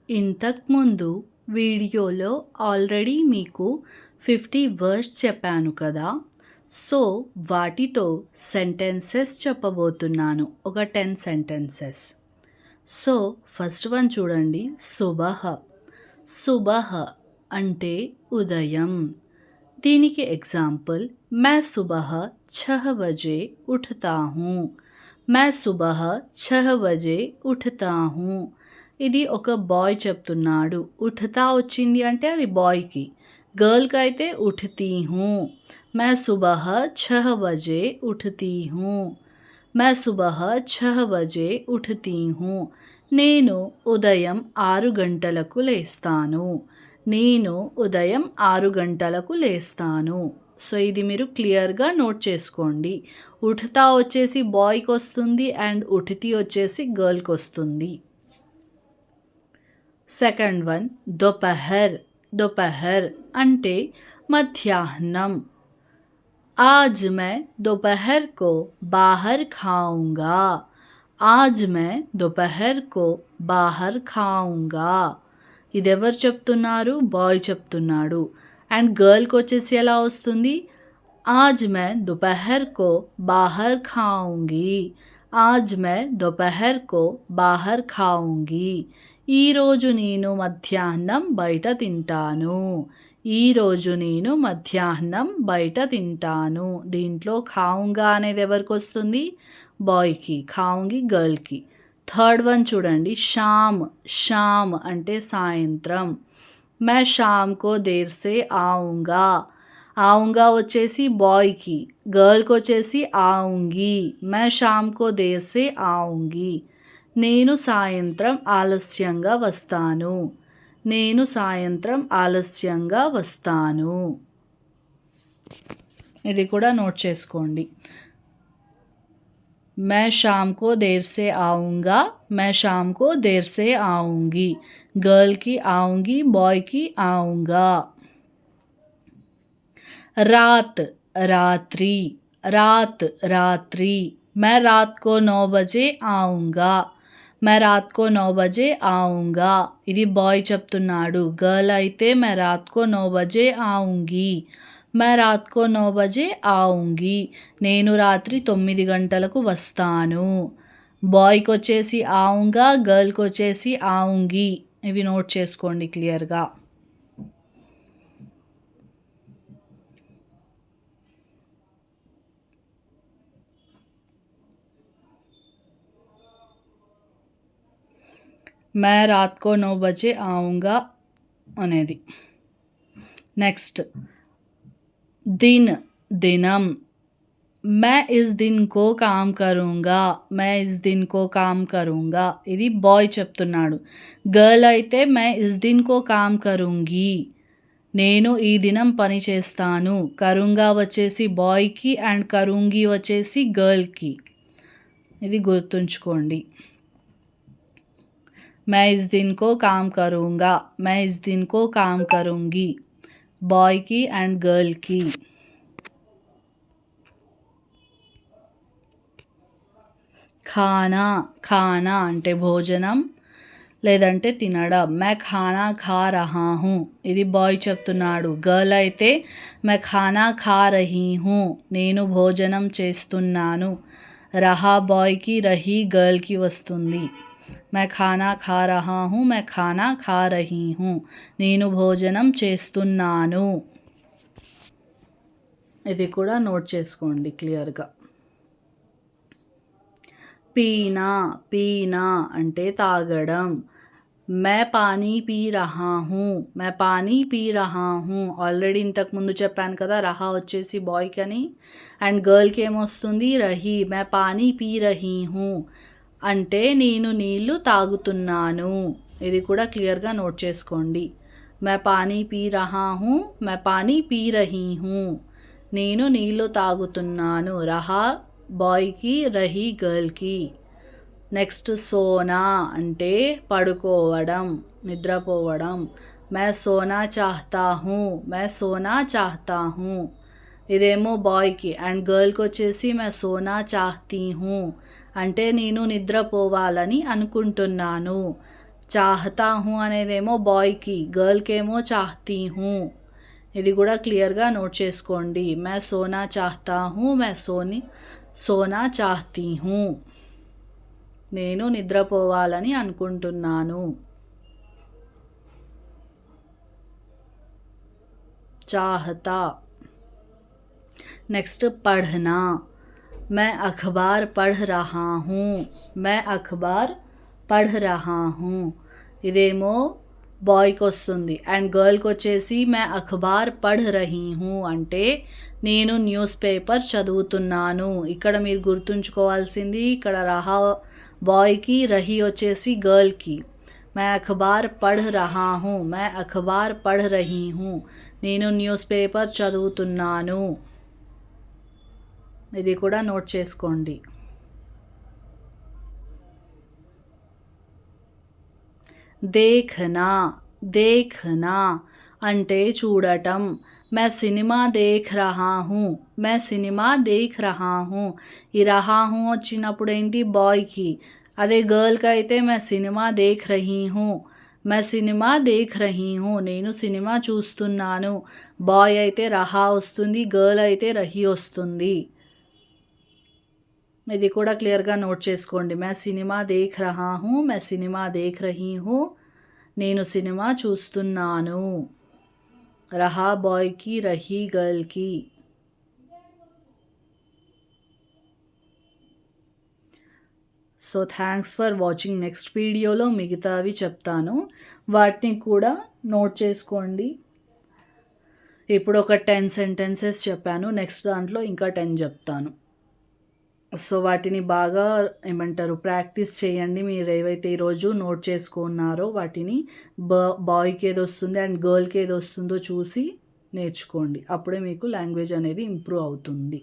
ఇంతకుముందు వీడియోలో ఆల్రెడీ మీకు 50 వర్డ్స్ చెప్పాను కదా. సో వాటితో సెంటెన్సెస్ చెప్పబోతున్నాను, ఒక 10 సెంటెన్సెస్. సో ఫస్ట్ వన్ చూడండి, సుబహ. సుబహ అంటే ఉదయం. దీనికి ఎగ్జాంపుల్, मै सुबह 6 बजे उठता हूँ. मैं सुबह 6 बजे उठता हूँ. ఇది ఒక బాయ్ చెప్తున్నాడు. ఉఠతా వచ్చింది అంటే అది బాయ్కి. గర్ల్కి అయితే ఉఠతీ హూ. मैं सुबह 6 बजे उठती हूँ. मैं सुबह 6 बजे उठती हूँ. నేను ఉదయం 6 గంటలకు లేస్తాను. నేను ఉదయం 6 గంటలకు లేస్తాను. సో ఇది మీరు క్లియర్గా నోట్ చేసుకోండి. ఉఠతా వచ్చేసి బాయ్కి వస్తుంది అండ్ ఉఠతి వచ్చేసి గర్ల్కి వస్తుంది. Second one, దోపహర్. దోపహర్ అంటే మధ్యాహ్నం. आज मैं दोपहर को बाहर खाऊंगा. आज मैं दोपहर को बाहर खाऊंगा. ఇది ఎవరు చెప్తున్నారు? బాయ్ చెప్తున్నాడు. అండ్ గర్ల్కి వచ్చేసి ఎలా వస్తుంది? आज मैं दोपहर को बाहर खाऊंगी. आज मैं दोपहर को बाहर खाऊंगी. ఈరోజు నేను మధ్యాహ్నం బయట తింటాను. ఈరోజు నేను మధ్యాహ్నం బయట తింటాను. దీంట్లో ఖావుంగా అనేది ఎవరికి వస్తుంది? బాయ్కి. ఖావుంగి గర్ల్కి. థర్డ్ వన్ చూడండి, షామ్. షామ్ అంటే సాయంత్రం. मैं शाम को देर से आऊँगा. आऊँगा వచ్చేసి బాయ్కి. గర్ల్కి వచ్చేసి ఆऊँगी. मैं शाम को देर से आऊँगी. నేను సాయంత్రం ఆలస్యంగా వస్తాను. నేను సాయంత్రం ఆలస్యంగా వస్తాను. ఇది కూడా నోట్ చేసుకోండి. मैं शाम को देर से आऊँगा. मैं शाम को देर से आऊँगी. गर्ल की आऊँगी, बॉय की आऊँगा. रात, रात्रि. रात, रात्रि. मैं रात को 9 बजे आऊँगा. मैं रात को 9 बजे आऊँगा. ఇది బాయ్ చెప్తున్నాడు. గర్ల్ అయితే मैं रात को 9 बजे आऊँगी. मैं रात को 9 बजे आऊँगी. నేను రాత్రి 9 గంటలకు వస్తాను. బాయ్కి వచ్చేసి ఆऊँगा, గర్ల్కి వచ్చేసి ఆऊँगी. ఇవి నోట్ చేసుకోండి క్లియర్గా. मैं रात को 9 बजे आऊँगा అనేది. నెక్స్ట్, दिन, दिनम. मैं इस दिन को काम करूँगा. मैं इस दिन को काम करूँगा. ఇది బాయ్ చెప్తున్నాడు. గర్ల్ అయితే मैं इस दिन को काम करूँगी. నేను ఈ దినం పని చేస్తాను. కరుంగా వచ్చేసి బాయ్కి అండ్ కరుంగి వచ్చేసి గర్ల్కి. ఇది గుర్తుంచుకోండి. मैं इस दिन को काम करूँगा. मैं इस दिन को काम करूँगी. బాయ్ की అండ్ గర్ల్ की. ఖానా. ఖానా అంటే భోజనం లేదంటే తినడం. मैं खाना खा रहा हूँ. ఇది బాయ్ చెప్తున్నాడు. గర్ల్ అయితే मैं खाना खा रही हूँ. నేను భోజనం చేస్తున్నాను. రహా బాయ్కి, రహీ గర్ల్కి వస్తుంది. मैं खाना खा रहा हूँ. मैं खाना खा रही हूँ. నేను భోజనం చేస్తున్నాను. ఇది కూడా నోట్ చేసుకోండి క్లియర్గా. పీనా. పీనా అంటే తాగడం. मैं पानी पी रहा हूँ. मैं पानी पी रहा हूँ. ఆల్రెడీ ఇంతకుముందు చెప్పాను కదా, రహా వచ్చేసి బాయ్కి అని అండ్ గర్ల్కి ఏమొస్తుంది? రహీ. मैं पानी पी रही हूँ అంటే నేను నీళ్ళు తాగుతున్నాను. ఇది కూడా క్లియర్గా నోట్ చేసుకోండి. मैं पानी पी रहा हूँ. मैं पानी पी रही हूँ. నేను నీళ్ళు తాగుతున్నాను. రహా బాయ్కి, రహీ గర్ల్కి. నెక్స్ట్, సోనా అంటే పడుకోవడం, నిద్రపోవడం. मैं सोना चाहता हूँ. मैं सोना चाहता हूँ. ఇదేమో బాయ్కి అండ్ గర్ల్కి వచ్చేసి मैं सोना चाहती हूँ అంటే నేను నిద్రపోవాలని అనుకుంటున్నాను. చాహతా హూ అనేదేమో బాయ్కి, గర్ల్కి ఏమో చాహతీ హూ. ఇది కూడా క్లియర్గా నోట్ చేసుకోండి. మే సోనా చాహతా హూ, మే సోనా చాహతీ హూ. నేను నిద్రపోవాలని అనుకుంటున్నాను. చాహతా. నెక్స్ట్ పढ़ना. मैं अखबार पढ़ रहा हूँ. मैं अखबार पढ़ रहा हूँ. ఇదేమో బాయ్కి వస్తుంది. అండ్ గర్ల్కి వచ్చేసి మే అఖబార్ పढ़ రహీ హూ అంటే నేను న్యూస్ పేపర్ చదువుతున్నాను. ఇక్కడ మీరు గుర్తుంచుకోవాల్సింది, ఇక్కడ రహా బాయ్కి, రహీ వచ్చేసి గర్ల్కి. మే అఖబార్ పढ़ రహా హూ, మే అఖబార్ పढ़ రహీ హూ. నేను న్యూస్ పేపర్ చదువుతున్నాను. ఇది కూడా నోట్ చేసుకోండి. దేఖనా. దేఖనా అంటే చూడటం. మే సినిమా దేఖ్ రహా హూ, మే సినిమా దేఖ్ రహా హూ. ఈ రహా హూ వచ్చినప్పుడు ఏంటి, బాయ్కి. అదే గర్ల్కి అయితే మే సినిమా దేఖ్ రహీ హూ, మే సినిమా దేఖ్ రహీ హూ. నేను సినిమా చూస్తున్నాను. బాయ్ అయితే రహా వస్తుంది, గర్ల్ అయితే రహీ వస్తుంది. ఇది కూడా క్లియర్గా నోట్ చేసుకోండి. మే సినిమా దేఖ్ రహా హూ, మే సినిమా దేఖ్ రహీ హూ. నేను సినిమా చూస్తున్నాను. రహా బాయ్కి, రహీ గర్ల్కి. So thanks for watching. Next వీడియోలో మిగతావి చెప్తాను, వాటిని కూడా నోట్ చేసుకోండి. ఇప్పుడు ఒక 10 సెంటెన్సెస్ చెప్పాను, నెక్స్ట్ దాంట్లో ఇంకా 10 చెప్తాను. సో వాటిని బాగా ఏమంటారు, ప్రాక్టీస్ చేయండి. మీరు ఏవైతే ఈరోజు నోట్ చేసుకున్నారో వాటిని బాయ్కి ఏది వస్తుంది అండ్ గర్ల్కి ఏది వస్తుందో చూసి నేర్చుకోండి. అప్పుడే మీకు లాంగ్వేజ్ అనేది ఇంప్రూవ్ అవుతుంది.